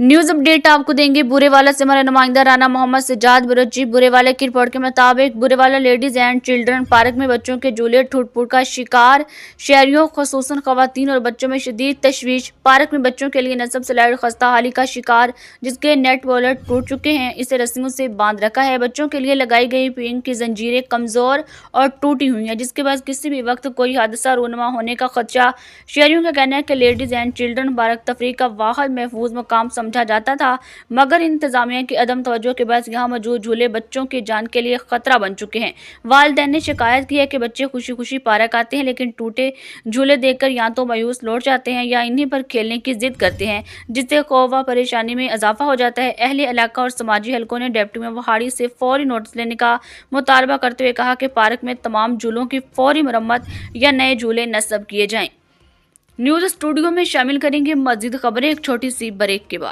News update आपको देंगे बुरेवाला से हमारे नुमाइंदा राना मोहम्मद सज्जाद बरोची। बुरेवाला की रिपोर्ट के मुताबिक Burewala ladies and children park में बच्चों के झूले टूट-फूट का शिकार, शहरियों खुसूसन खवातीन और बच्चों में शदीद तशवीश। पार्क में बच्चों के लिए नस्ब स्लाइड खस्ता हाली का शिकार, जिसके नेट वॉलर टूट चुके हैं, इसे रस्सियों से बांध रखा है। बच्चों के लिए लगाई गई पिंग की जंजीरें कमजोर और टूटी हुई हैं, जिसके बाद किसी भी वक्त कोई हादसा रूनुमा होने का खदशा। शहरियों का कहना है कि लेडीज एंड चिल्ड्रन पार्क तफरीह का वाहिद महफूज मकाम समझा जाता था, मगर इंतजामिया की अदम तवज्जो के बाद यहाँ मौजूद झूले बच्चों की जान के लिए खतरा बन चुके हैं। वालिदैन ने शिकायत की है कि बच्चे खुशी खुशी पार्क आते हैं, लेकिन टूटे झूले देखकर या तो मायूस लौट जाते हैं या इन्हीं पर खेलने की जिद करते हैं, जिससे खौफ व परेशानी में इजाफा हो जाता है। अहले इलाका और समाजी हलकों ने डिप्टी मेयर वहाड़ी से फौरी नोटिस लेने का मुतालबा करते हुए कहा कि पार्क में तमाम झूलों की फौरी मरम्मत या नए झूले नस्ब किए जाएं। न्यूज स्टूडियो में शामिल करेंगे मजीद खबरें एक छोटी सी ब्रेक के बाद।